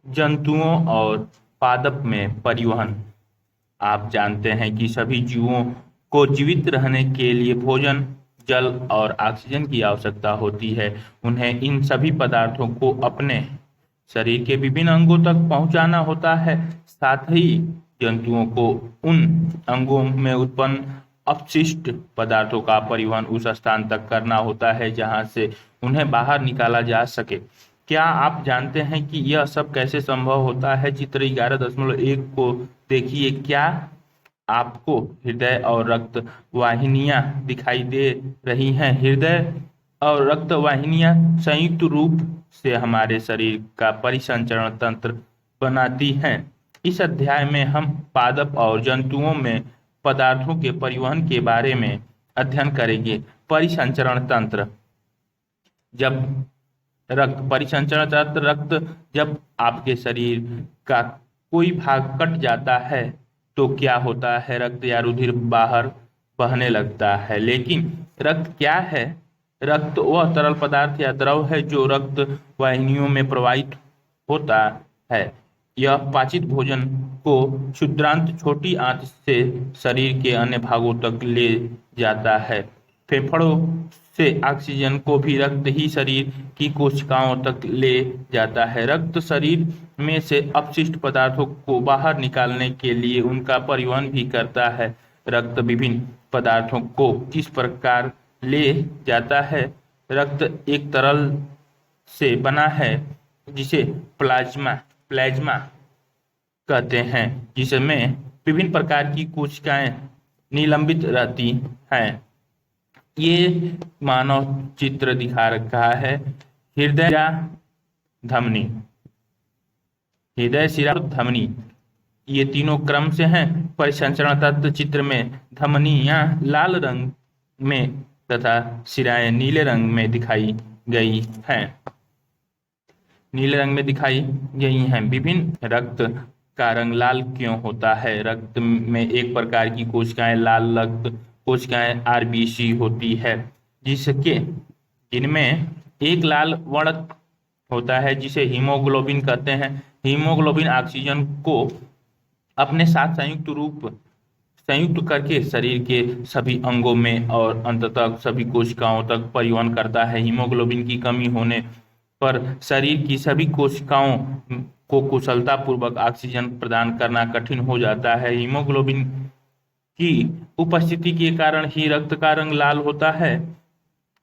जंतुओं और पादप में परिवहन। आप जानते हैं कि सभी जीवों को जीवित रहने के लिए भोजन, जल और ऑक्सीजन की आवश्यकता होती है। उन्हें इन सभी पदार्थों को अपने शरीर के विभिन्न अंगों तक पहुंचाना होता है। साथ ही जंतुओं को उन अंगों में उत्पन्न अपशिष्ट पदार्थों का परिवहन उस स्थान तक करना होता है जहां से उन्हें बाहर निकाला जा सके। क्या आप जानते हैं कि यह सब कैसे संभव होता है? चित्र 11.1 को देखिए। क्या आपको हृदय और रक्त वाहिनियां दिखाई दे रही हैं? हृदय और रक्त वाहिनियां संयुक्त रूप से हमारे शरीर का परिसंचरण तंत्र बनाती हैं। इस अध्याय में हम पादप और जंतुओं में पदार्थों के परिवहन के बारे में अध्ययन करेंगे। परिसंचरण तंत्र। जब परिसंचरण तंत्र रक्त जब आपके शरीर का कोई भाग कट जाता है तो क्या होता है? रक्त या रुधिर बाहर बहने लगता है। लेकिन रक्त क्या है? रक्त वह तरल पदार्थ या द्रव है जो रक्त वाहिनियों में प्रवाहित होता है। यह पाचित भोजन को क्षुद्रांत छोटी आंत से शरीर के अन्य भागों तक ले जाता है। फेफड़ों से ऑक्सीजन को भी रक्त ही शरीर की कोशिकाओं तक ले जाता है। रक्त शरीर में से अपशिष्ट पदार्थों को बाहर निकालने के लिए उनका परिवहन भी करता है। रक्त विभिन्न पदार्थों को किस प्रकार ले जाता है? रक्त एक तरल से बना है जिसे प्लाज्मा कहते हैं, जिसमें विभिन्न प्रकार की कोशिकाएं निलंबित रहती हैं। ये मानव चित्र दिखा रखा है। हृदय, धमनी, हृदय, शिरा, धमनी, ये तीनों क्रम से हैं। परिसंचरण तंत्र चित्र में धमनियां लाल रंग में तथा शिराएं नीले रंग में दिखाई गई हैं। नीले रंग में दिखाई गई हैं। विभिन्न रक्त का रंग लाल क्यों होता है? रक्त में एक प्रकार की कोशिकाएं लाल रक्त कोशिकाएं आरबीसी होती है, जिनमें एक लाल वर्णक होता है जिसे हीमोग्लोबिन कहते हैं। हीमोग्लोबिन ऑक्सीजन को अपने साथ संयुक्त करके शरीर के सभी अंगों में और अंततः सभी कोशिकाओं तक परिवहन करता है। हीमोग्लोबिन की कमी होने पर शरीर की सभी कोशिकाओं को कुशलतापूर्वक ऑक्सीजन प्रदान करना कठिन हो जाता है। हीमोग्लोबिन की उपस्थिति के कारण ही रक्त का रंग लाल होता है।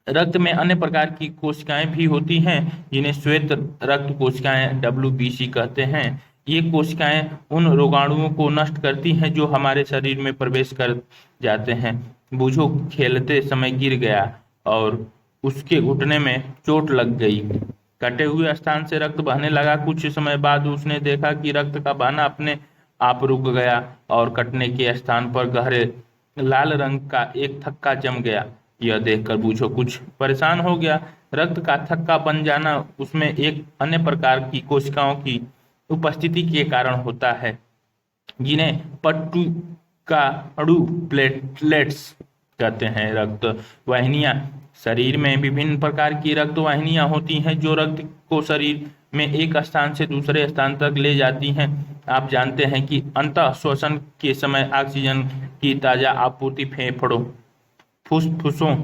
रक्त में अन्य प्रकार की कोशिकाएं भी होती हैं जिन्हें श्वेत रक्त कोशिकाएं WBC कहते हैं। ये कोशिकाएं उन रोगाणुओं को नष्ट करती हैं जो हमारे शरीर में प्रवेश कर जाते हैं। बूझो खेलते समय गिर गया और उसके घुटने में चोट लग गई। कटे हुए स्थान से रक्त बहने लगा। कुछ समय बाद उसने देखा कि रक्त का बहना अपने आप रुक गया और कटने के स्थान पर गहरे लाल रंग का एक थक्का जम गया। यह देखकर बूझो कुछ परेशान हो गया। रक्त का थक्का बन जाना उसमें एक अन्य प्रकार की कोशिकाओं की उपस्थिति के कारण होता है जिन्हें पट्टुकाणु प्लेटलेट्स कहते हैं। रक्त वाहिनियां। शरीर में विभिन्न प्रकार की रक्त वाहिनियां होती हैं जो रक्त को शरीर में एक स्थान से दूसरे स्थान तक ले जाती हैं। आप जानते हैं कि अंतः श्वसन के समय ऑक्सीजन की ताजा आपूर्ति फेफड़ों फुसफुसों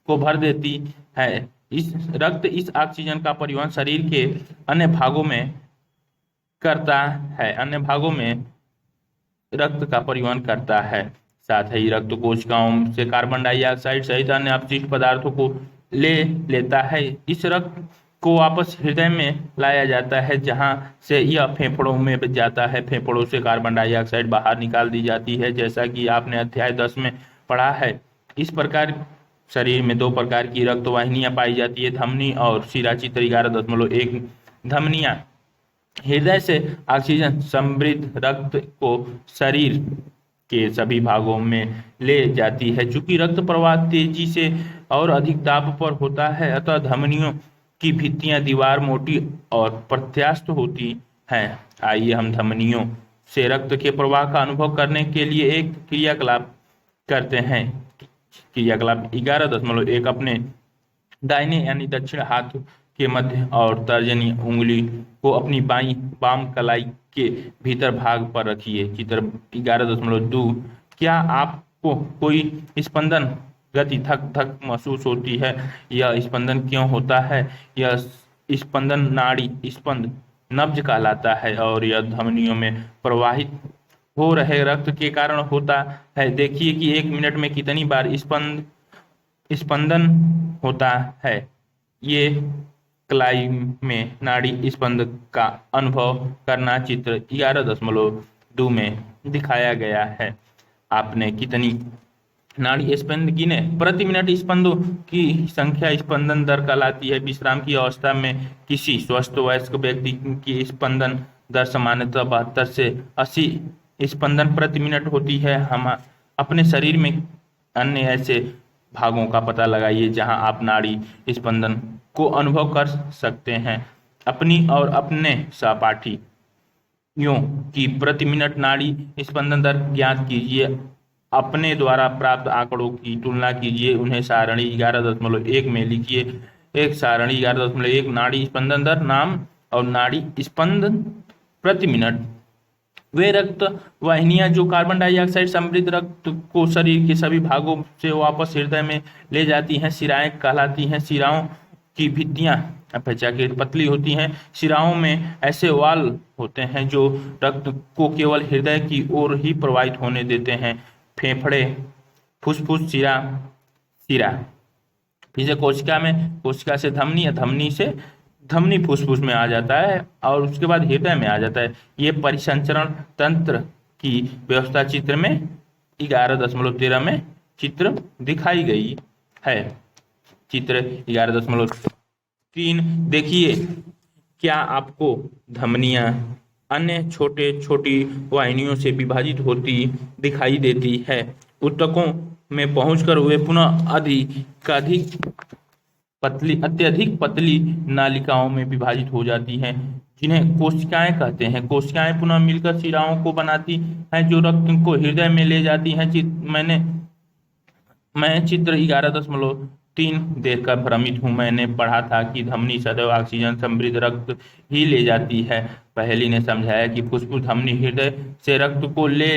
को भर देती है। इस ऑक्सीजन का परिवहन शरीर के अन्य भागों में करता है। अन्य भागों में रक्त का परिवहन करता है। साथ ही रक्त कोशिकाओं से कार्बन डाइऑक्साइड सहित अन्य अपशिष्ट पदार्थों को ले लेता है। इस रक्त को वापस हृदय में लाया जाता है जहां से यह फेफड़ों में जाता है। फेफड़ों से कार्बन डाइऑक्साइड बाहर निकाल दी जाती है, जैसा कि आपने अध्याय 10 में पढ़ा है। इस प्रकार शरीर में दो प्रकार की रक्त वाहिनियां पाई जाती है, धमनी और शिरा। चित्र 11.1। धमनियां। हृदय से ऑक्सीजन समृद्ध रक्त को शरीर के सभी भागों में ले जाती है। चूंकि रक्त प्रवाह तेजी से और अधिक दाब पर होता है, अतः धमनियों की भित्तियां दीवार मोटी और प्रत्यास्थ होती हैं। आइए हम धमनियों से रक्त के प्रवाह का अनुभव करने के लिए एक क्रियाकलाप करते हैं। क्रियाकलाप 11.1। अपने दाहिने यानी दक्षिण हाथ के मध्य और तर्जनी उंगली को अपनी बाई वाम कलाई के भीतर भाग पर रखिए। चित्र 11.2। क्या आपको कोई स्पंदन गति धक धक महसूस होती है? यह स्पंदन क्यों होता है? यह स्पंदन नाड़ी स्पंद नब्ज कहलाता है और यह धमनियों में प्रवाहित हो रहे रक्त के कारण होता है। देखिए कि 1 मिनट में कितनी बार स्पंदन होता है। ये कलाई में नाड़ी स्पंद का अनुभव करना चित्र 11.2 में दिखाया गया है। आपने कितनी नाड़ी स्पंद गिने? प्रति मिनट स्पंदों की संख्या स्पंदन दर कहलाती है। विश्राम की अवस्था में किसी स्वस्थ वयस्क व्यक्ति की स्पंदन दर सामान्यतः 72 से 80 स्पंदन प्रति मिनट होती है। हम अपने शरीर में अन्य ऐसे भागों का पता लगाइए जहां आप नाड़ी स्पंदन को अनुभव कर सकते हैं। अपनी और अपने सहपाठियों की प्रति मिनट नाड़ी स्पंदन दर ज्ञात कीजिए। अपने द्वारा प्राप्त आंकड़ों की तुलना कीजिए, उन्हें सारणी 11.1 में लिखिए। एक सारणी 11.1 नाड़ी स्पंदन दर नाम और नाड़ी स्पंदन प्रति मिनट। वे रक्त वाहिनियां जो कार्बन डाइऑक्साइड समृद्ध रक्त को शरीर के सभी भागों से वापस हृदय में ले जाती हैं, शिराएं कहलाती हैं। शिराओं की भित्तियां अपेक्षाकृत पतली होती हैं। शिराओं में ऐसे वाल होते हैं जो रक्त को केवल हृदय की ओर ही प्रवाहित होने देते हैं। फेफड़े, फुसफुस, शिरा फिर से कोशिका से धमनी या धमनी से धमनी फुसफुस में आ जाता है और उसके बाद हृदय में आ जाता है। ये परिसंचरण तंत्र की व्यवस्था चित्र में 11.13 में चित्र दिखाई गई है। चित्र 11.3 देखिए। क्या आपको धमनियां अन्य छोटी वाहिनियों से विभाजित होती दिखाई देती है? ऊतकों में पहुंचकर वे पुनः अत्यधिक पतली नालिकाओं में विभाजित हो जाती हैं, जिन्हें कोशिकाएं कहते हैं। कोशिकाएं पुनः मिलकर शिराओं को बनाती हैं जो रक्त को हृदय में ले जाती हैं। मैं चित्र 11.3 देखकर भ्रमित हूँ। मैंने पढ़ा था कि धमनी सदैव ऑक्सीजन समृद्ध रक्त ही ले जाती है। पहेली ने समझाया कि फुसफुस धमनी हृदय से रक्त को ले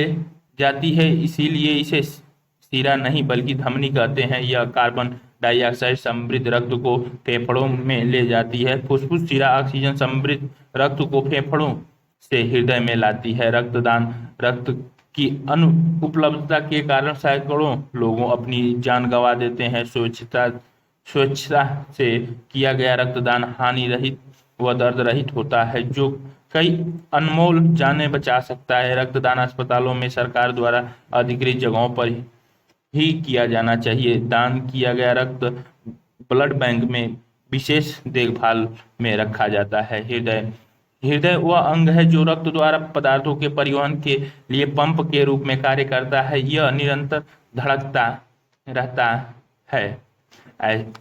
जाती है, इसीलिए इसे शिरा नहीं बल्कि धमनी कहते हैं। यह कार्बन डाइऑक्साइड समृद्ध रक्त को फेफड़ों में ले जाती है। फुसफुस शिरा ऑक्सीजन समृद्ध रक्त को फेफड़ों से हृदय में लाती है। रक्तदान रक्त की अनुपलब्धता के कारण सैकड़ों लोगों अपनी जान गंवा देते हैं। स्वेच्छा से किया गया रक्तदान हानि रहित व दर्द रहित होता है, जो कई अनमोल जानें बचा सकता है। रक्तदान अस्पतालों में सरकार द्वारा अधिकृत जगहों पर ही किया जाना चाहिए। दान किया गया रक्त ब्लड बैंक में विशेष देखभाल में रखा जाता है। हृदय वह अंग है जो रक्त द्वारा पदार्थों के परिवहन के लिए पंप के रूप में कार्य करता है। यह निरंतर धड़कता रहता है।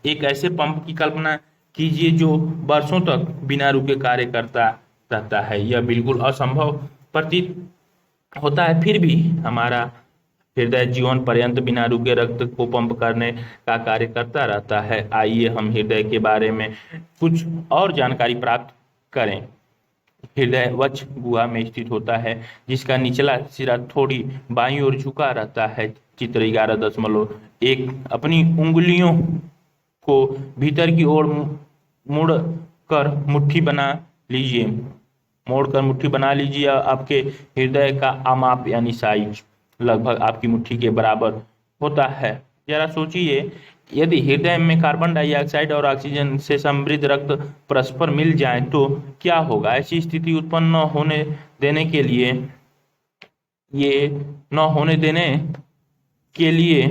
एक ऐसे पंप की कल्पना कीजिए जो वर्षों तक बिना रुके कार्य करता रहता है। यह बिल्कुल असंभव प्रतीत होता है, फिर भी हमारा हृदय जीवन पर्यंत बिना रुके रक्त को पंप करने का कार्य करता रहता है। आइए हम हृदय के बारे में कुछ और जानकारी प्राप्त करें। हृदय वक्ष गुहा में स्थित होता है, जिसका निचला सिरा थोड़ी बाईं ओर झुका रहता है। चित्र 11.1 अपनी उंगलियों को भीतर की ओर मोड़कर मुट्ठी बना लीजिए। आपके हृदय का आमाप यानी साइज लगभग आपकी मुट्ठी के बराबर होता है। जरा सोचिए, यदि हृदय में कार्बन डाइऑक्साइड और ऑक्सीजन से समृद्ध रक्त परस्पर मिल जाए तो क्या होगा? ऐसी स्थिति उत्पन्न न होने देने के लिए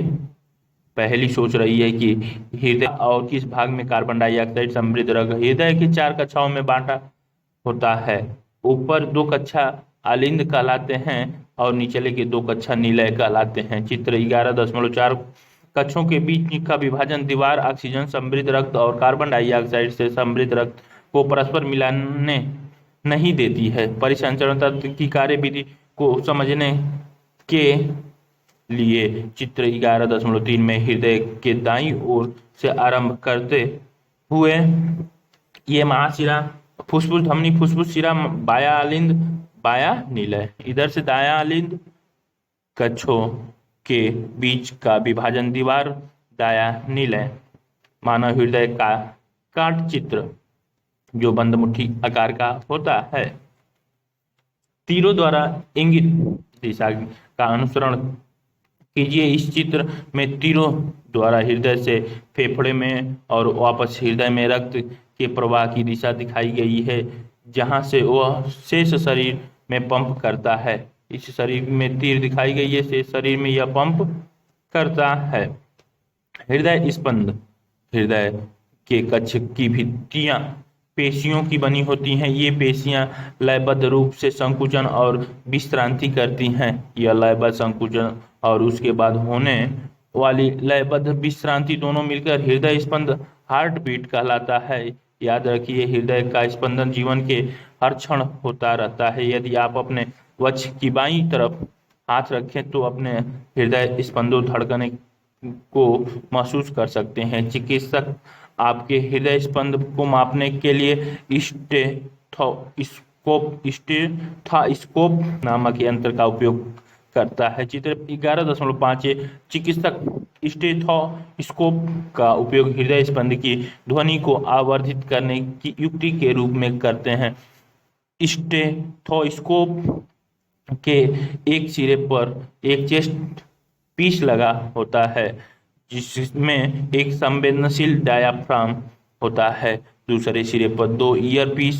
पहली सोच रही है कि हृदय और किस भाग में कार्बन डाइऑक्साइड समृद्ध रक्त हृदय के 4 कक्षाओं में बांटा होता है। ऊपर 2 कक्षा आलिंद कहलाते हैं और निचले के 2 कक्षा निलय कहलाते हैं। चित्र 11.4 कक्षों के बीच का विभाजन दीवार ऑक्सीजन समृद्ध रक्त और कार्बन डाइऑक्साइड से समृद्ध रक्त को परस्पर मिलाने नहीं देती है। परिसंचरण तंत्र की कार्यविधि को समझने के लिए चित्र 11.3 में हृदय के दाईं ओर से आरंभ करते हुए ये महाशिरा फुसफुस धमनी, फुसफुस शिरा, बाया अलिंद, बाया निलय। इधर से दाया अलिंद, कच्छों के बीच का विभाजन दीवार, दाया निलय। मानव हृदय का काट चित्र जो बंद मुट्ठी आकार का होता है। तीरों द्वारा इंगित दिशा का अनुसरण कीजिए। इस चित्र में तीरों द्वारा हृदय से फेफड़े में और वापस हृदय में रक्त के प्रवाह की दिशा दिखाई गई है, जहां से वह शेष शरीर में पंप करता है। इस शरीर में तीर दिखाई गई है, शेष शरीर में यह पंप करता है। हृदय स्पंद, हृदय के कक्ष की भित्तियां पेशियों की बनी होती हैं। ये पेशियां लयबद्ध रूप से संकुचन और विश्रांति करती हैं। यह लयबद्ध संकुचन और उसके बाद होने वाली लयबद्ध विश्रांति दोनों मिलकर हृदय स्पंद, हार्ट बीट कहलाता है। याद रखिए, हृदय का स्पंदन जीवन के हर क्षण होता रहता है। यदि आप अपने वक्ष की बाईं तरफ हाथ रखें तो अपने हृदय स्पंदों धड़कने को महसूस कर सकते हैं। चिकित्सक आपके हृदय स्पंद को मापने के लिए स्टेथोस्कोप नामक यंत्र का उपयोग करता है। चित्र 11.5 चिकित्सक स्टेथोस्कोप का उपयोग हृदय स्पंद की ध्वनि को आवर्धित करने की युक्ति के रूप में करते हैं। स्टेथोस्कोप के एक सिरे पर एक चेस्ट पीस लगा होता है, जिसमें एक संवेदनशील डायाफ्राम होता है। दूसरे सिरे पर 2 ईयर पीस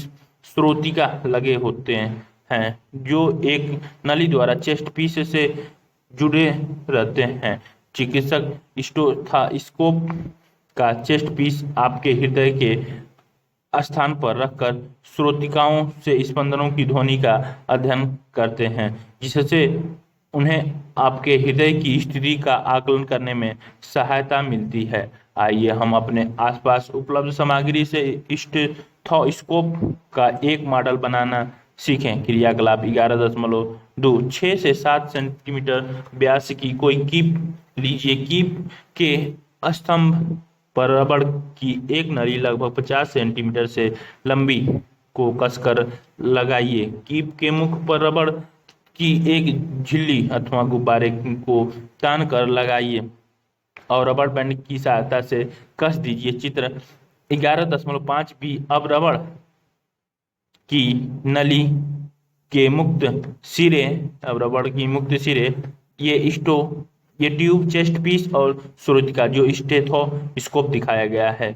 श्रोतिका लगे होते हैं, जो एक नली द्वारा चेस्ट पीस से जुड़े रहते हैं। चिकित्सक स्टेथोस्कोप का चेस्ट पीस आपके हृदय के स्थान पर रखकर श्रोतिकाओं से स्पंदनों की ध्वनि का अध्ययन करते हैं, जिससे उन्हें आपके हृदय की स्थिति का आकलन करने में सहायता मिलती है। आइए हम अपने आसपास उपलब्ध सामग्री से स्टेथोस्कोप का एक मॉडल बनाना सीखें। क्रियाकलाप 11.2 6 से 7 सेंटीमीटर व्यास की कोई कीप लीजिए। कीप के स्तंभ पर रबड़ की एक नली लगभग 50 सेंटीमीटर से लंबी को कसकर लगाइए। कीप के मुख पर रबड़ की एक झिल्ली अथवा गुब्बारे को तान कर लगाइए और रबड़ बैंड की सहायता से कस दीजिए। चित्र 11.5 भी अब रबड़ की नली के मुक्त सिरे, ये ट्यूब, चेस्ट पीस और श्रोतिका जो स्टेथोस्कोप दिखाया गया है।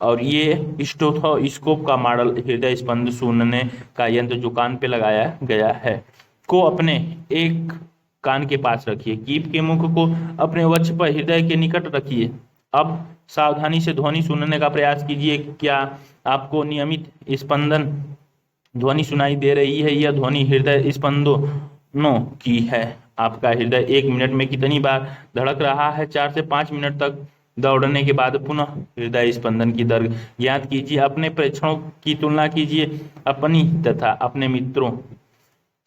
और ये स्टेथोस्कोप का मॉडल हृदय स्पंद सुनने का यंत्र जो कान पे लगाया गया है को अपने एक कान के पास रखिए। कीप के मुख को अपने वक्ष पर हृदय के निकट रखिए। अब सावधानी से ध्वनि सुनने का प्रयास कीजिए। क्या आपको नियमित स्पंदन ध्वनि सुनाई दे रही है? यह ध्वनि हृदय स्पंदनों की है। आपका हृदय 1 मिनट में कितनी बार धड़क रहा है? 4 से 5 मिनट तक दौड़ने के बाद पुनः हृदय स्पंदन की दर ज्ञात कीजिए। अपने प्रेक्षणों की तुलना कीजिए अपनी तथा अपने मित्रों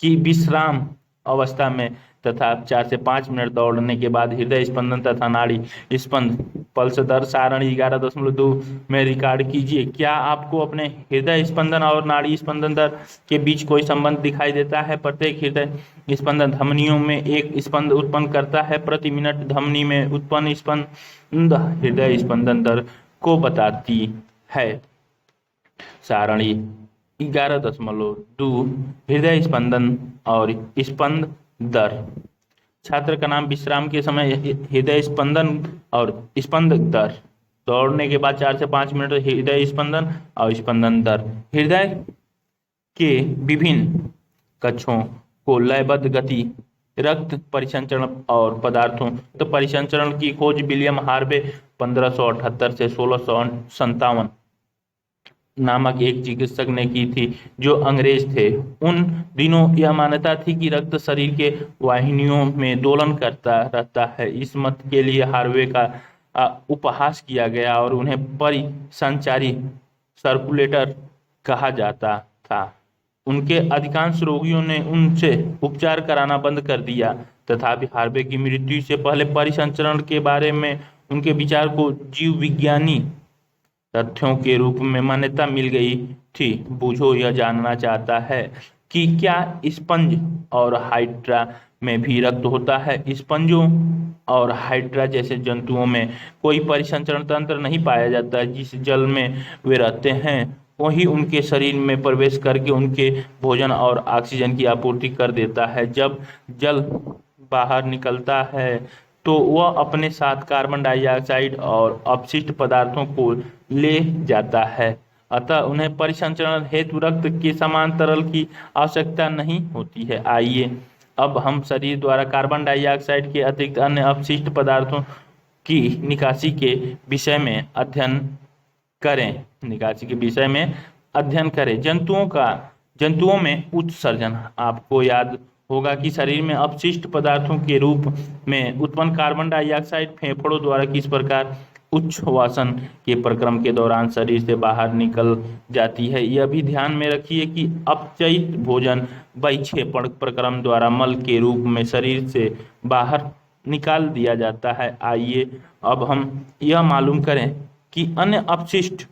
की विश्राम अवस्था में तथा 4 से 5 मिनट दौड़ने के बाद हृदय स्पंदन तथा नाड़ी स्पंद पल्स दर सारणी 11.2 में रिकॉर्ड कीजिए। क्या आपको अपने हृदय स्पंदन और नाड़ी स्पंदन दर के बीच कोई संबंध दिखाई देता है? प्रत्येक हृदय स्पंदन धमनियों में एक स्पंद उत्पन्न करता है। प्रति मिनट धमनी में उत्पन्न स्पंद हृदय स्पंदन दर को बताती है। सारणी 11.2 हृदय स्पंदन और स्पंद दर। छात्र का नाम। विश्राम के समय हृदय स्पंदन और स्पंद दर। दौड़ने के बाद 4 से 5 मिनट हृदय स्पंदन और स्पंदन दर। हृदय के विभिन्न कक्षों को लयबद्ध गति, रक्त परिसंचरण और पदार्थों तो परिसंचरण की खोज विलियम हार्वे 1578 से 1657 नामक एक चिकित्सक ने की थी, जो अंग्रेज थे। उन दिनों यह मान्यता थी कि रक्त शरीर के वाहिनियों में दोलन करता रहता है। इस मत के लिए हार्वे का उपहास किया गया और उन्हें परिसंचारी सर्कुलेटर कहा जाता था। उनके अधिकांश रोगियों ने उनसे उपचार कराना बंद कर दिया। तथापि हार्वे की मृत्यु से पहले परिसंचरण के बारे में उनके विचार को जीव विज्ञानी तथ्यों के रूप में मान्यता मिल गई थी। बूझो यह जानना चाहता है कि क्या स्पंज और हाइड्रा में भी रक्त होता है। स्पंजों और हाइड्रा जैसे जंतुओं में कोई परिसंचरण तंत्र नहीं पाया जाता है। जिस जल में वे रहते हैं वही उनके शरीर में प्रवेश करके उनके भोजन और ऑक्सीजन की आपूर्ति कर देता है। जब जल बाहर निकलता है तो वह अपने साथ कार्बन डाइऑक्साइड और अपशिष्ट पदार्थों को ले जाता है। अतः उन्हें परिसंचरण हेतु रक्त के समान तरल की आवश्यकता नहीं होती है। आइए अब हम शरीर द्वारा कार्बन डाइऑक्साइड के अतिरिक्त अन्य अपशिष्ट पदार्थों की निकासी के विषय में अध्ययन करें। जंतुओं में उत्सर्जन। आपको याद होगा कि शरीर में अपशिष्ट पदार्थों के रूप में उत्पन्न कार्बन डाइऑक्साइड फेफड़ों द्वारा किस प्रकार उच्छ्वासन के प्रक्रम के दौरान शरीर से बाहर निकल जाती है। यह भी ध्यान में रखिए कि अपचयित भोजन वैक्षेपण प्रक्रम द्वारा मल के रूप में शरीर से बाहर निकाल दिया जाता है। आइए अब हम यह मालूम करें कि अन्य अपशिष्ट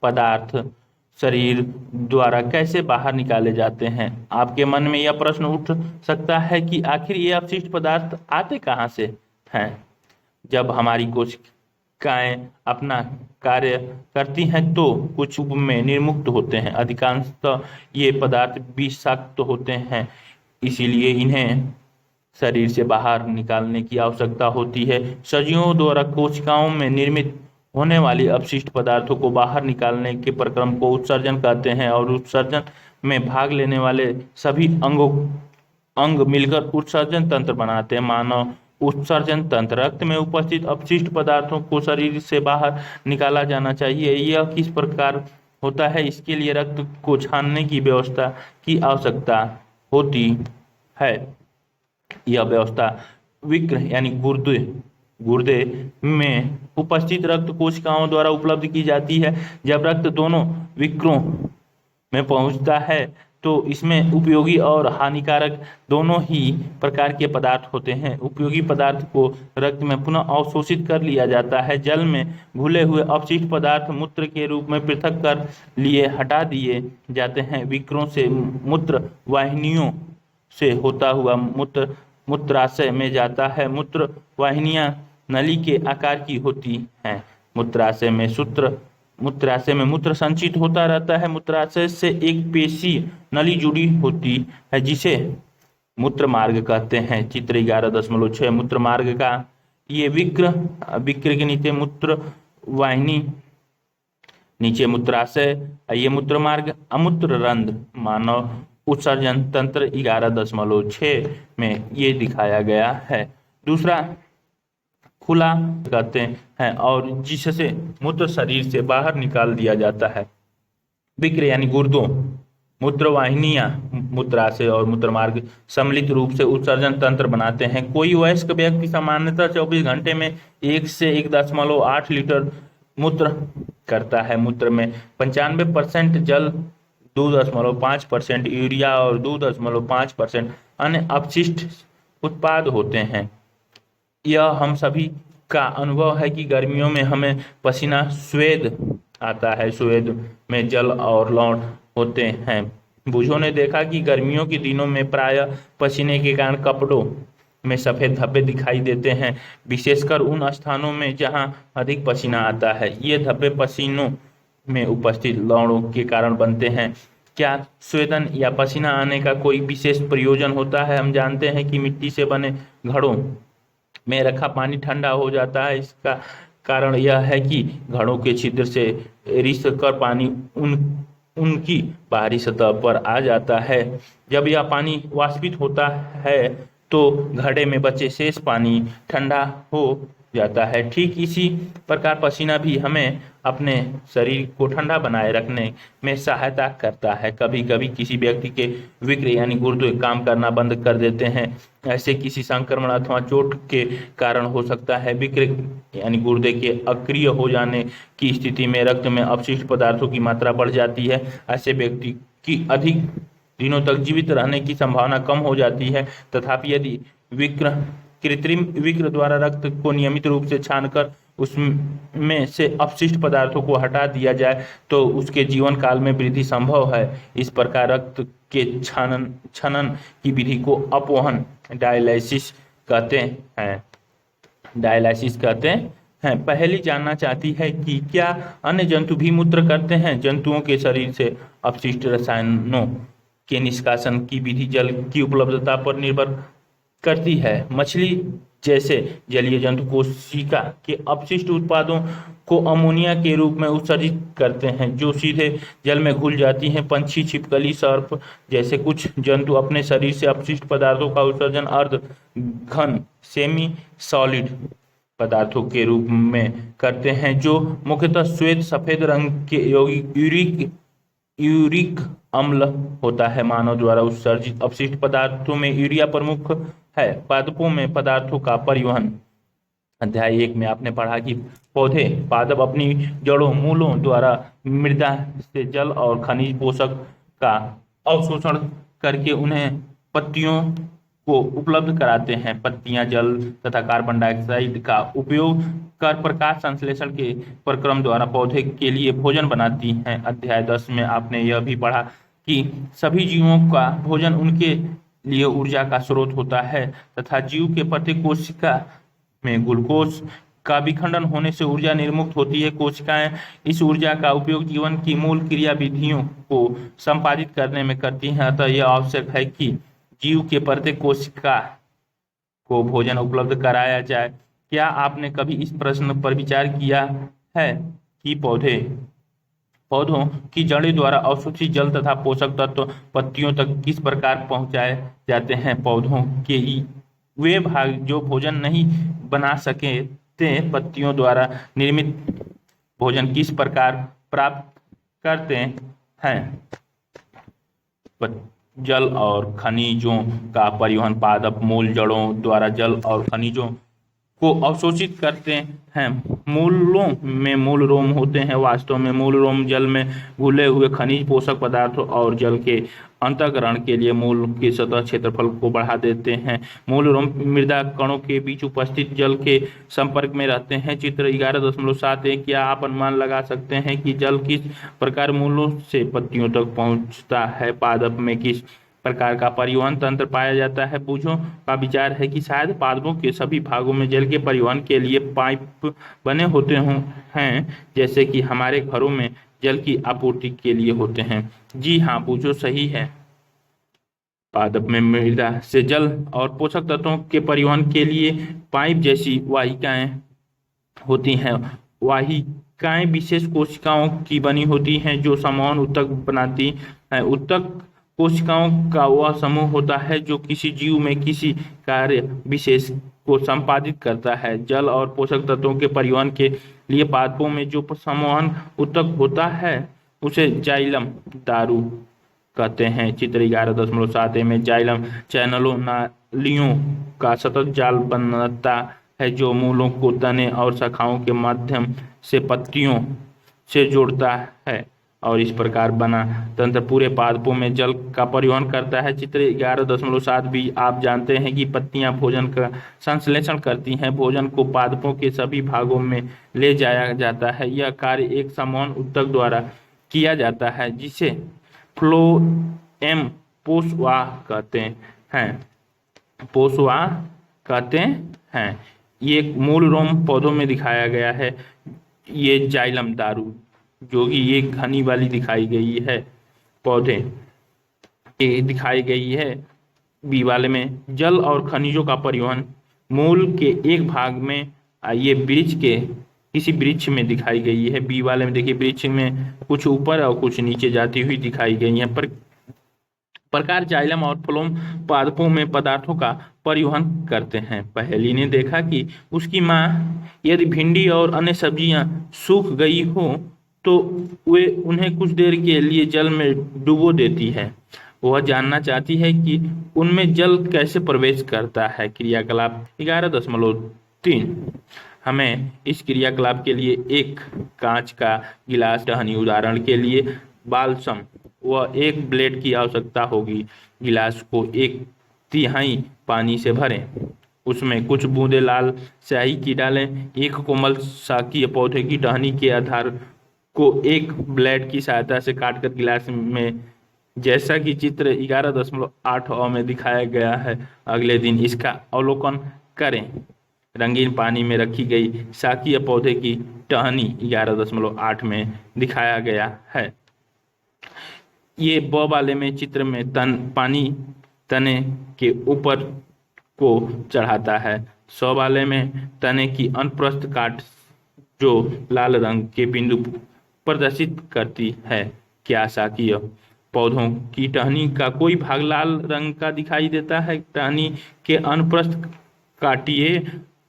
पदार्थ शरीर द्वारा कैसे बाहर निकाले जाते हैं। आपके मन में यह प्रश्न उठ सकता है कि आखिर ये अपशिष्ट पदार्थ आते कहाँ से हैं। जब हमारी कोशिकाएं अपना कार्य करती हैं तो कुछ रूप में निर्मुक्त होते हैं। अधिकांशतः ये पदार्थ विषाक्त होते हैं, इसीलिए इन्हें शरीर से बाहर निकालने की आवश्यकता होती है। सजीवों द्वारा कोशिकाओं में निर्मित होने वाली अपशिष्ट पदार्थों को बाहर निकालने के प्रक्रम को उत्सर्जन कहते हैं और उत्सर्जन में भाग लेने वाले सभी अंग मिलकर उत्सर्जन तंत्र बनाते हैं। मानव उत्सर्जन तंत्र। रक्त में उपस्थित अपशिष्ट पदार्थों को शरीर से बाहर निकाला जाना चाहिए। यह किस प्रकार होता है, इसके लिए रक्त को छानने की व्यवस्था की आवश्यकता होती है। यह व्यवस्था विक्र यानी गुर्दे में उपस्थित रक्त कोशिकाओं द्वारा उपलब्ध की जाती है। जब रक्त दोनों विक्रों में पहुंचता है तो इसमें उपयोगी और हानिकारक दोनों ही प्रकार के पदार्थ होते हैं। उपयोगी पदार्थ को रक्त में पुनः अवशोषित कर लिया जाता है। जल में घुले हुए अपशिष्ट पदार्थ मूत्र के रूप में पृथक कर लिए हटा दिए जाते हैं। विक्रों से मूत्र वाहिनियों से होता हुआ मूत्राशय में जाता है। मूत्र वाहिनियां नली के आकार की होती हैं। मूत्राशय में मूत्र संचित होता रहता है। मूत्राशय से एक पेशी नली जुड़ी होती है जिसे मूत्र मार्ग कहते हैं। चित्र 11.6 मूत्र मार्ग का ये विक्र के नीचे मूत्र वाहिनी, नीचे मूत्राशय, ये मूत्र मार्ग, अमूत्र रंध्र। मानव उत्सर्जन तंत्र 11.6 में ये दिखाया गया है। दूसरा खुला कहते हैं और जिससे मूत्र शरीर से बाहर निकाल दिया जाता है। विक्र यानी गुर्दों, मूत्रवाहिनियां मूत्राशय और मूत्रमार्ग सम्मिलित रूप से उत्सर्जन तंत्र बनाते हैं। कोई वयस्क व्यक्ति सामान्यतः 24 घंटे में 1 से 1.8 लीटर मूत्र करता है। मूत्र में 95% जल, 2.5% यूरिया और 2.5% अन्य अपशिष्ट उत्पाद होते हैं। यह हम सभी का अनुभव है कि गर्मियों में हमें पसीना स्वेद आता है। स्वेद में जल और लौण होते हैं। बूझों ने देखा कि गर्मियों के दिनों में प्रायः पसीने के कारण कपड़ों में सफेद धब्बे दिखाई देते हैं, विशेषकर उन स्थानों में जहां अधिक पसीना आता है। ये धब्बे पसीनों में उपस्थित लौणों के कारण बनते हैं। क्या स्वेदन या पसीना आने का कोई विशेष प्रयोजन होता है? हम जानते हैं कि मिट्टी से बने घड़ों में रखा पानी ठंडा हो जाता है। इसका कारण यह है कि घड़ों के छिद्र से रिस कर पानी उनकी बाहरी सतह पर आ जाता है। जब यह पानी वाष्पित होता है तो घड़े में बचे शेष पानी ठंडा हो जाता है। ठीक इसी प्रकार पसीना भी हमें अपने शरीर को ठंडा बनाए रखने में सहायता करता है। कभी कभी किसी व्यक्ति के विक्र यानी गुर्दे काम करना बंद कर देते हैं। ऐसे किसी संक्रमण अथवा चोट के कारण हो सकता है। विक्र यानी गुर्दे के अक्रिय हो जाने की स्थिति में रक्त में अपशिष्ट पदार्थों की मात्रा बढ़ जाती है। ऐसे व्यक्ति की अधिक दिनों तक जीवित रहने की संभावना कम हो जाती है। तथापि यदि विक्र कृत्रिम विक्र द्वारा रक्त को नियमित रूप से छानकर उसमें से अपशिष्ट पदार्थों को हटा दिया जाए तो उसके जीवन काल में वृद्धि संभव है। इस प्रकार रक्त के छनन की विधि को अपवहन डायलिसिस कहते हैं। पहली जानना चाहती है कि क्या अन्य जंतु भी मूत्र करते हैं? जंतुओं के शरीर से अपशिष्ट रसायनों के निष्कासन की विधि जल की उपलब्धता पर निर्भर करती है। मछली जैसे जलीय जंतु कोशिका के अपशिष्ट उत्पादों को अमोनिया के रूप में उत्सर्जित करते हैं जो सीधे जल में घुल जाती हैं। पंछी, छिपकली, सर्प जैसे कुछ जंतु अपने शरीर से अपशिष्ट पदार्थों का उत्सर्जन अर्ध घन सेमी सॉलिड पदार्थों के रूप में करते हैं जो मुख्यतः श्वेत सफेद रंग के यूरिक अम्ल होता है। मानव द्वारा उत्सर्जित अपशिष्ट पदार्थों में यूरिया प्रमुख है। पादपों में पदार्थों का परिवहन। अध्याय 1 में आपने पढ़ा कि पादप अपनी जड़ों, मूलों द्वारा मृदा से जल और खनिज पोषक का अवशोषण करके उन्हें पत्तियों को उपलब्ध कराते हैं। पत्तियां जल तथा कार्बन डाइऑक्साइड का उपयोग कर प्रकाश संश्लेषण के प्रक्रम द्वारा पौधे के लिए भोजन बनाती हैं। अध्याय 10 में आपने यह भी पढ़ा कि सभी जीवों का भोजन उनके लिए ऊर्जा का स्रोत होता है तथा जीव के प्रत्येक कोशिका में ग्लूकोज का विखंडन होने से ऊर्जा निर्मुक्त होती है। कोशिकाएं इस ऊर्जा का उपयोग जीवन की मूल क्रियाविधियों को संपादित करने में करती हैं। अतः यह आवश्यक है कि जीव के प्रत्येक कोशिका को भोजन उपलब्ध कराया जाए। क्या आपने कभी इस प्रश्न पर विचार किया है कि पौधों की जड़ों द्वारा अवशोषित जल तथा पोषक तत्व पत्तियों तक किस प्रकार पहुंचाए जाते हैं? पौधों के वे भाग जो भोजन नहीं बना सकते पत्तियों द्वारा निर्मित भोजन किस प्रकार प्राप्त करते हैं? जल और खनिजों का परिवहन। पादप मूल जड़ों द्वारा जल और खनिजों को अवशोषित करते हैं। मूलों में मूल रोम होते हैं। वास्तव में मूल रोम जल में घुले हुए खनिज, पोषक पदार्थों और जल के अंतःकरण के लिए मूल के सतह क्षेत्रफल को बढ़ा देते हैं। मूल रोम मृदा कणों के बीच उपस्थित जल के संपर्क में रहते हैं। चित्र 11.7 क्या आप अनुमान लगा सकते हैं कि जल किस प्रकार मूलों से पत्तियों तक पहुंचता है? पादप में किस प्रकार का परिवहन तंत्र पाया जाता है? बूझों का विचार है कि शायद पादपों के सभी भागों में जल के परिवहन के लिए पाइप बने होते हैं जैसे कि हमारे घरों में जल की आपूर्ति के लिए होते हैं। जी हाँ, बूझों सही है। पादप में मृदा से जल और पोषक तत्वों के परिवहन के लिए पाइप जैसी वाहिकाएं होती हैं। वाहिकाएं विशेष कोशिकाओं की बनी होती हैं जो संवहन ऊतक बनाती हैं। ऊतक कोशिकाओं का वह समूह होता है जो किसी जीव में किसी कार्य विशेष को संपादित करता है। जल और पोषक तत्वों के परिवहन के लिए पादपों में जो संवहन ऊतक होता है उसे जाइलम दारू कहते हैं। चित्र 11.7 में जाइलम चैनलों, नालियों का सतत जाल बनता है जो मूलों को तने और शाखाओं के माध्यम से पत्तियों से जोड़ता है और इस प्रकार बना तंत्र पूरे पादपों में जल का परिवहन करता है। चित्र 11.7 भी आप जानते हैं कि पत्तियां भोजन का संश्लेषण करती हैं। भोजन को पादपों के सभी भागों में ले जाया जाता है। यह कार्य एक संवहन ऊतक द्वारा किया जाता है जिसे फ्लोएम पोषवाह कहते हैं। ये मूल रोम पौधों में दिखाया गया है। ये जाइलम दारू जो कि ये घनी वाली दिखाई गई है पौधे दिखाई गई है। बी वाले में जल और खनिजों का परिवहन मूल के एक भाग में ये वृक्ष के किसी वृक्ष में दिखाई गई है। बी वाले में देखिए वृक्ष में कुछ ऊपर और कुछ नीचे जाती हुई दिखाई गई है। प्रकार जाइलम और फ्लोएम पादपों में पदार्थों का परिवहन करते हैं। पहेली ने देखा कि उसकी माँ यदि भिंडी और अन्य सब्जियां सूख गई हो तो वे उन्हें कुछ देर के लिए जल में डुबो देती है। वह जानना चाहती है कि उनमें जल कैसे प्रवेश करता है। क्रियाकलाप 11.3 हमें इस क्रियाकलाप के लिए एक कांच का गिलास टहनी, उदाहरण के लिए बाल्सम व एक ब्लेड की आवश्यकता होगी। गिलास को 1/3 पानी से भरें, उसमें कुछ बूंदे लाल स्याही की डालें। एक कोमल शाकीय पौधे की टहनी के आधार को एक ब्लेड की सहायता से काटकर गिलास में, जैसा कि चित्र 11.8 में दिखाया गया है, अगले दिन इसका अवलोकन करें। रंगीन पानी में रखी गई शाकीय पौधे की टहनी 11.8 में दिखाया गया है। ये ब वाले में चित्र में पानी तने के ऊपर को चढ़ाता है। 100 वाले में तने की अनुप्रस्थ काट जो लाल रंग के बिंदु प्रदर्शित करती है। क्या शाकीय पौधों की टहनी का कोई भाग लाल रंग का दिखाई देता है? टहनी के अनुप्रस्थ काटिए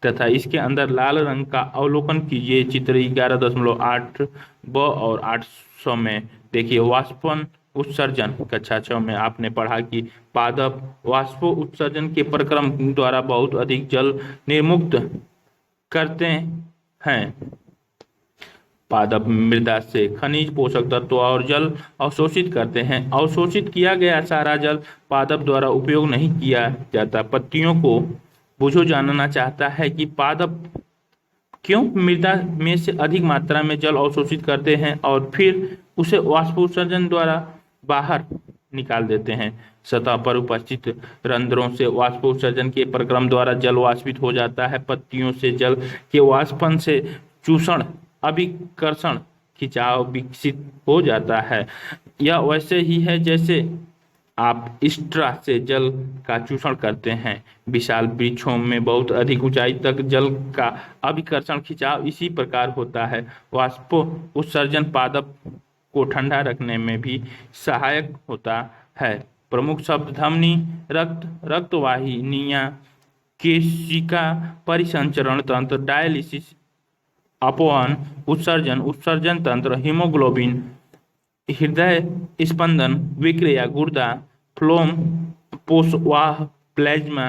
तथा इसके अंदर लाल रंग का अवलोकन कीजिए। चित्र 11.8 ब और 800 में देखिए। वाष्पन उत्सर्जन। कक्षा 6 में आपने पढ़ा कि पादप वाष्पो उत्सर्जन के प्रक्रम द्वारा बहुत अधिक जल निर्मुक्त करते हैं। पादप मृदा से खनिज, पोषक तत्व और जल अवशोषित करते हैं। अवशोषित किया गया सारा जल पादप द्वारा उपयोग नहीं किया जाता। पत्तियों को बुझो जानना चाहता है कि पादप क्यों मृदा में से अधिक मात्रा में जल अवशोषित करते हैं और फिर उसे वाष्पोत्सर्जन द्वारा बाहर निकाल देते हैं। सतह पर उपस्थित रंध्रों से वाष्पोत्सर्जन के प्रक्रम द्वारा जल वाष्पित हो जाता है। पत्तियों से जल के वाष्पन से चूषण, अभिकर्षण, खिंचाव विकसित हो जाता है। यह वैसे ही है जैसे आप स्ट्रा से जल का चूषण करते हैं। विशाल वृक्षों में बहुत अधिक ऊंचाई तक जल का अभिकर्षण, खिंचाव इसी प्रकार होता है। वाष्पो उत्सर्जन पादप को ठंडा रखने में भी सहायक होता है। प्रमुख शब्द धमनी, रक्त, रक्तवाहिनियां, केशिका परिसंचरण तंत्र, डायलिसिस, अपवहन, उत्सर्जन, उत्सर्जन तंत्र, हीमोग्लोबिन, हृदय स्पंदन, विक्रिया, गुर्दा, फ्लोम, पोषवाह, प्लाज्मा,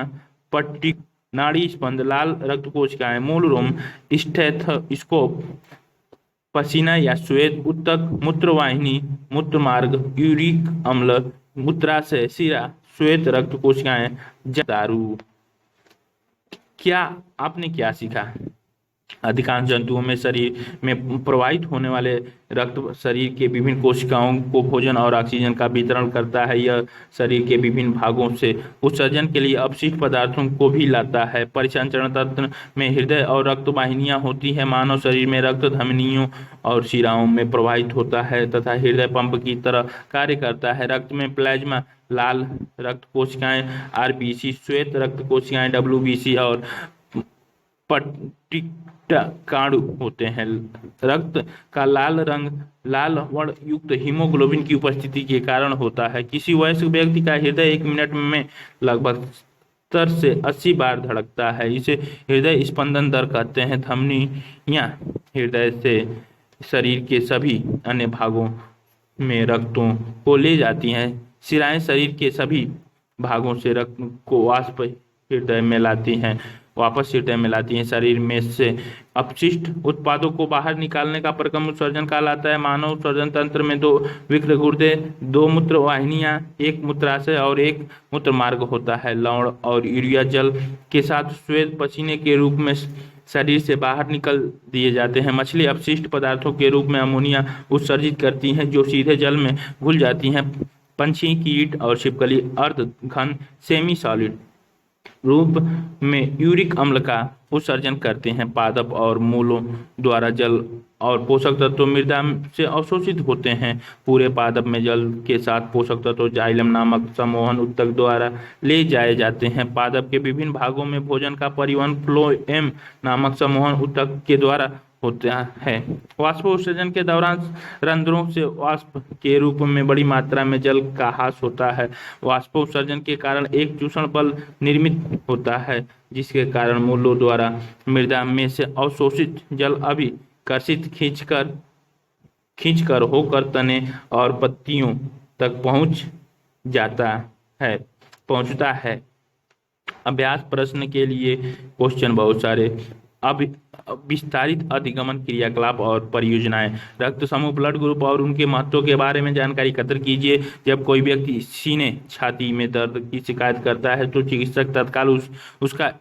पट्टी, नाड़ी स्पंद, लाल रक्त कोशिकाएं, मूल रोम, स्टेथोस्कोप, पसीना या श्वेत ऊतक, मूत्रवाहिनी, मूत्रमार्ग, यूरिक अम्ल, मूत्राशय, शिरा, श्वेत रक्त कोशिकाएं, दारू। क्या आपने क्या सीखा? अधिकांश जंतुओं में शरीर में प्रवाहित होने वाले रक्त शरीर के विभिन्न कोशिकाओं को भोजन और ऑक्सीजन का वितरण करता है। यह शरीर के विभिन्न भागों से उत्सर्जन के लिए अपशिष्ट पदार्थों को भी लाता है। परिसंचरण तंत्र में हृदय और रक्त वाहिनियां होती है। मानव शरीर में रक्त धमनियों और शिराओं में प्रवाहित होता है तथा हृदय पंप की तरह कार्य करता है। रक्त में प्लाज्मा, लाल रक्त कोशिकाएं, आरबीसी, श्वेत रक्त कोशिकाएं, डब्ल्यूबीसी और पट्टिकाणु होते हैं। रक्त का लाल रंग लाल वर्ण युक्त हीमोग्लोबिन की उपस्थिति के कारण होता है। किसी वयस्क व्यक्ति का हृदय 1 मिनट में लगभग 70 से 80 बार धड़कता है। इसे हृदय स्पंदन दर कहते हैं। धमनियां हृदय से शरीर के सभी अन्य भागों में रक्तों को ले जाती हैं। शिराएं शरीर के सभी भागों से रक्त को वापस हृदय में लाती हैं। शरीर में से अपशिष्ट उत्पादों को बाहर निकालने का प्रक्रम उत्सर्जन कहलाता है। मानव उत्सर्जन तंत्र में 2 विकृत गुर्दे, 2 मूत्र वाहिनियां, 1 मूत्राशय और 1 मूत्र मार्ग होता है। लवण और यूरिया जल के साथ श्वेत पसीने के रूप में शरीर से बाहर निकल दिए जाते हैं। मछली अपशिष्ट पदार्थों के रूप में अमोनिया उत्सर्जित करती हैं जो सीधे जल में घुल जाती हैं। पंछी, कीट और छिपकली अर्ध घन सेमी सॉलिड रूप में यूरिक अम्ल का उत्सर्जन करते हैं। पादप और मूलों द्वारा जल और पोषक तत्व मृदा से अवशोषित होते हैं। पूरे पादप में जल के साथ पोषक तत्व जाइलम नामक सम्मोहन ऊतक द्वारा ले जाए जाते हैं। पादप के विभिन्न भागों में भोजन का परिवहन फ्लोएम नामक सम्मोहन ऊतक के द्वारा होता है। वाष्पोत्सर्जन के दौरान रंध्रों से वाष्प के रूप में बड़ी मात्रा में जल का ह्रास होता है। वाष्पोत्सर्जन के कारण एक चूषण बल निर्मित होता है जिसके कारण मूलों द्वारा मृदा में से अवशोषित जल अभिकर्षित खींचकर होकर तने और पत्तियों तक पहुंचता है। अभ्यास प्रश्न के लिए क्वेश्चन बहुत सारे। अब विस्तारित अधिगमन क्रियाकलाप और परियोजनाएं। रक्त समूह, ब्लड ग्रुप और उनके महत्व के बारे में जानकारी एकत्र कीजिए। जब कोई व्यक्ति सीने, छाती में दर्द की शिकायत करता है तो चिकित्सक तत्काल उसका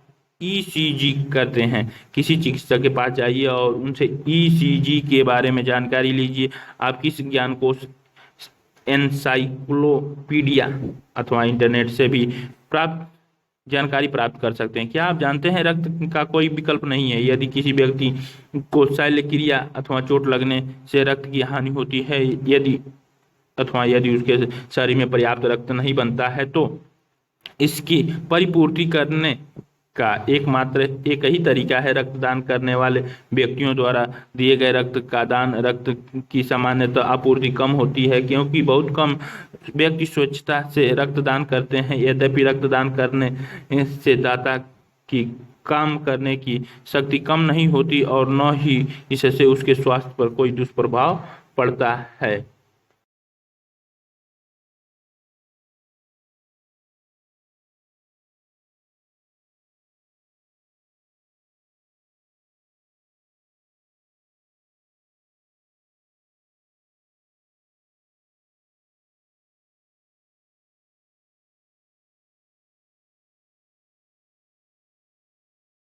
ईसीजी करते हैं। किसी चिकित्सक के पास जाइए और उनसे ईसीजी के बारे में जानकारी लीजिए। आप किस ज्ञान कोश, एनसाइक्लोपीडिया अथवा इंटरनेट से भी प्राप्त जानकारी प्राप्त कर सकते हैं। क्या आप जानते हैं रक्त का कोई विकल्प नहीं है। यदि किसी व्यक्ति को शल्य क्रिया अथवा चोट लगने से रक्त की हानि होती है, यदि उसके शरीर में पर्याप्त रक्त नहीं बनता है, तो इसकी परिपूर्ति करने का एकमात्र एक ही तरीका है रक्तदान करने वाले व्यक्तियों द्वारा दिए गए रक्त का दान। रक्त की सामान्यतः आपूर्ति कम होती है क्योंकि बहुत कम व्यक्ति स्वेच्छा से रक्तदान करते हैं। यद्यपि रक्तदान करने से दाता की काम करने की शक्ति कम नहीं होती और न ही इससे उसके स्वास्थ्य पर कोई दुष्प्रभाव पड़ता है।